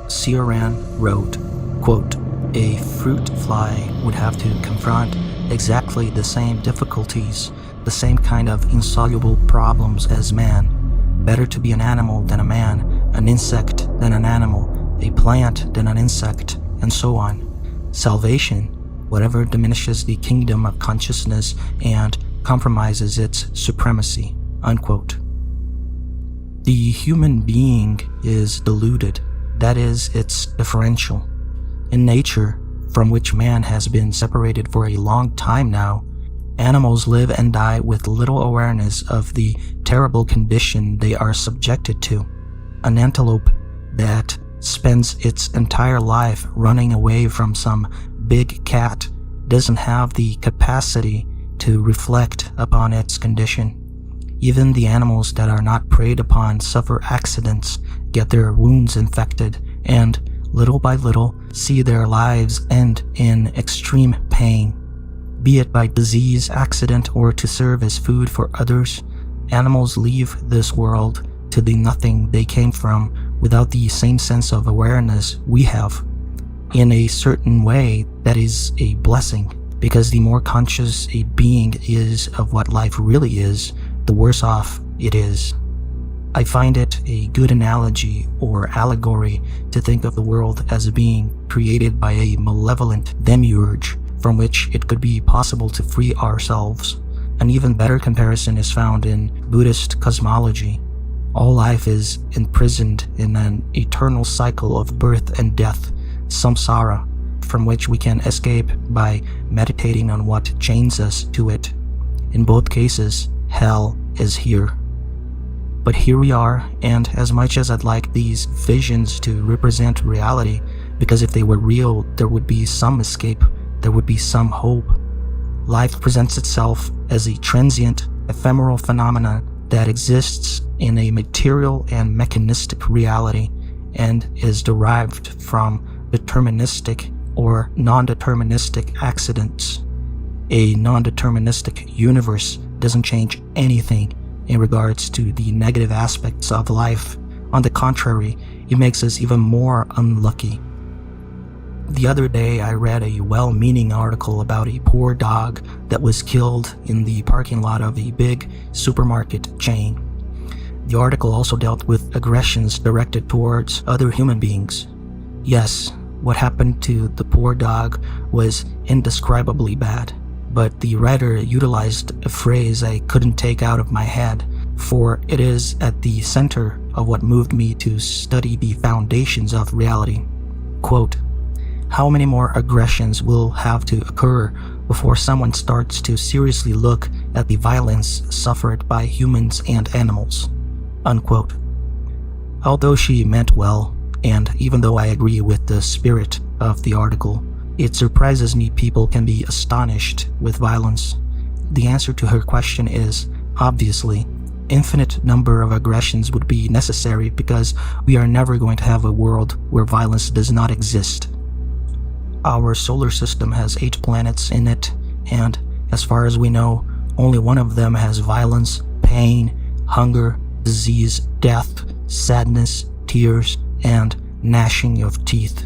Cioran wrote, quote, "A fruit fly would have to confront exactly the same difficulties, the same kind of insoluble problems as man. Better to be an animal than a man, an insect than an animal, a plant than an insect, and so on. Salvation, whatever diminishes the kingdom of consciousness and compromises its supremacy." Unquote. The human being is deluded, that is, it's differential. In nature, from which man has been separated for a long time now, animals live and die with little awareness of the terrible condition they are subjected to. An antelope that spends its entire life running away from some big cat doesn't have the capacity to reflect upon its condition. Even the animals that are not preyed upon suffer accidents, get their wounds infected, and, little by little, see their lives end in extreme pain. Be it by disease, accident, or to serve as food for others, animals leave this world to the nothing they came from without the same sense of awareness we have. In a certain way, that is a blessing, because the more conscious a being is of what life really is, the worse off it is. I find it a good analogy or allegory to think of the world as a being created by a malevolent demiurge from which it could be possible to free ourselves. An even better comparison is found in Buddhist cosmology. All life is imprisoned in an eternal cycle of birth and death, samsara, from which we can escape by meditating on what chains us to it. In both cases, hell is here. But here we are, and as much as I'd like these visions to represent reality, because if they were real, there would be some escape, there would be some hope. Life presents itself as a transient, ephemeral phenomenon that exists in a material and mechanistic reality and is derived from deterministic or non-deterministic accidents. A non-deterministic universe doesn't change anything in regards to the negative aspects of life. On the contrary, it makes us even more unlucky. The other day, I read a well-meaning article about a poor dog that was killed in the parking lot of a big supermarket chain. The article also dealt with aggressions directed towards other human beings. Yes, what happened to the poor dog was indescribably bad, but the writer utilized a phrase I couldn't take out of my head, for it is at the center of what moved me to study the foundations of reality. Quote, "How many more aggressions will have to occur before someone starts to seriously look at the violence suffered by humans and animals?" Unquote. Although she meant well, and even though I agree with the spirit of the article, it surprises me people can be astonished with violence. The answer to her question is, obviously, infinite number of aggressions would be necessary because we are never going to have a world where violence does not exist. Our solar system has 8 planets in it, and as far as we know, only one of them has violence, pain, hunger, disease, death, sadness, tears, and gnashing of teeth.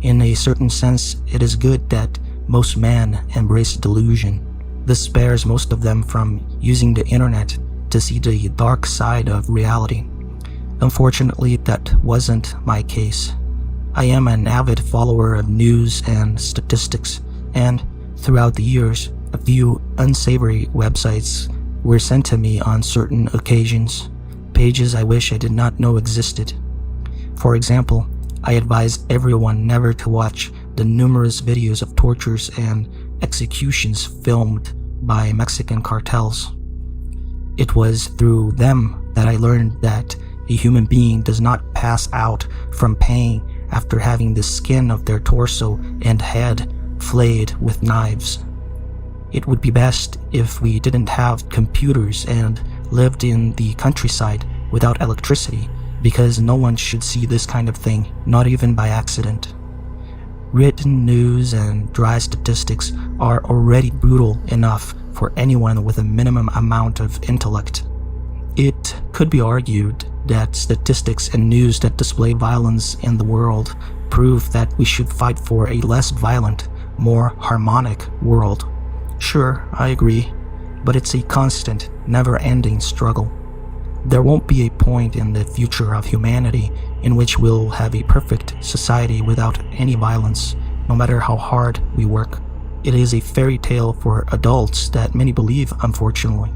In a certain sense, it is good that most men embrace delusion. This spares most of them from using the internet to see the dark side of reality. Unfortunately, that wasn't my case. I am an avid follower of news and statistics, and throughout the years, a few unsavory websites were sent to me on certain occasions, pages I wish I did not know existed. For example, I advise everyone never to watch the numerous videos of tortures and executions filmed by Mexican cartels. It was through them that I learned that a human being does not pass out from pain after having the skin of their torso and head flayed with knives. It would be best if we didn't have computers and lived in the countryside without electricity, because no one should see this kind of thing, not even by accident. Written news and dry statistics are already brutal enough for anyone with a minimum amount of intellect. It could be argued that statistics and news that display violence in the world prove that we should fight for a less violent, more harmonic world. Sure, I agree, but it's a constant, never-ending struggle. There won't be a point in the future of humanity in which we'll have a perfect society without any violence, no matter how hard we work. It is a fairy tale for adults that many believe, unfortunately.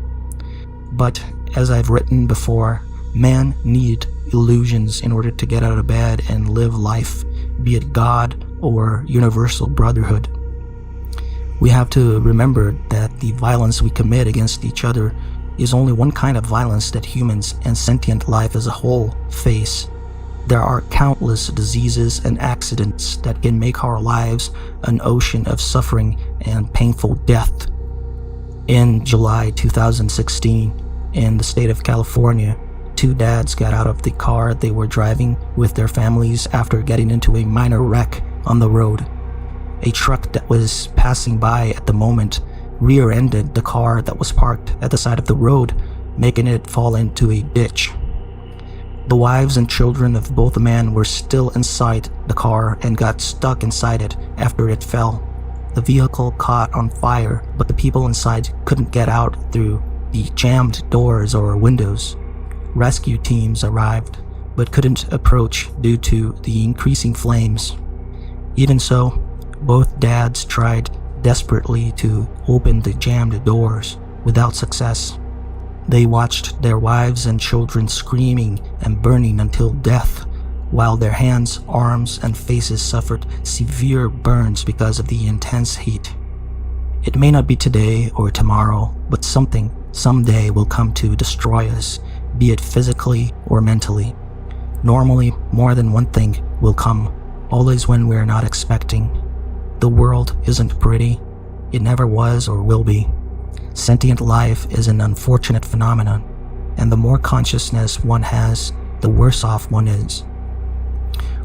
But as I've written before, men need illusions in order to get out of bed and live life, be it God or universal brotherhood. We have to remember that the violence we commit against each other is only one kind of violence that humans and sentient life as a whole face. There are countless diseases and accidents that can make our lives an ocean of suffering and painful death. In July 2016, in the state of California, 2 dads got out of the car they were driving with their families after getting into a minor wreck on the road. A truck that was passing by at the moment rear-ended the car that was parked at the side of the road, making it fall into a ditch. The wives and children of both the men were still inside the car and got stuck inside it after it fell. The vehicle caught on fire, but the people inside couldn't get out through the jammed doors or windows. Rescue teams arrived, but couldn't approach due to the increasing flames. Even so, both dads tried desperately to open the jammed doors without success. They watched their wives and children screaming and burning until death, while their hands, arms, and faces suffered severe burns because of the intense heat. It may not be today or tomorrow, but something someday will come to destroy us, be it physically or mentally. Normally, more than one thing will come, always when we're not expecting. The world isn't pretty. It never was or will be. Sentient life is an unfortunate phenomenon, and the more consciousness one has, the worse off one is.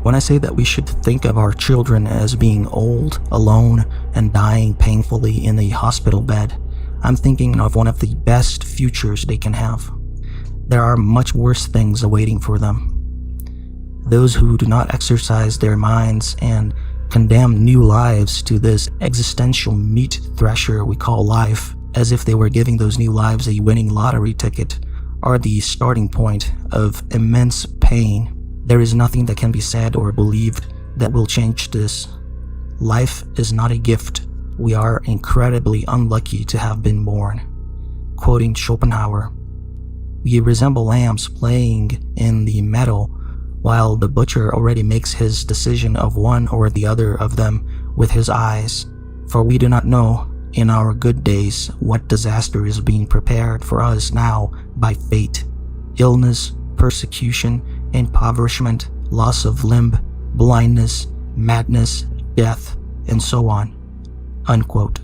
When I say that we should think of our children as being old, alone, and dying painfully in a hospital bed, I'm thinking of one of the best futures they can have. There are much worse things awaiting for them. Those who do not exercise their minds and condemn new lives to this existential meat thresher we call life, as if they were giving those new lives a winning lottery ticket, are the starting point of immense pain. There is nothing that can be said or believed that will change this. Life is not a gift. We are incredibly unlucky to have been born. Quoting Schopenhauer, "We resemble lambs playing in the meadow, while the butcher already makes his decision of one or the other of them with his eyes. For we do not know, in our good days, what disaster is being prepared for us now by fate. Illness, persecution, impoverishment, loss of limb, blindness, madness, death, and so on." Unquote.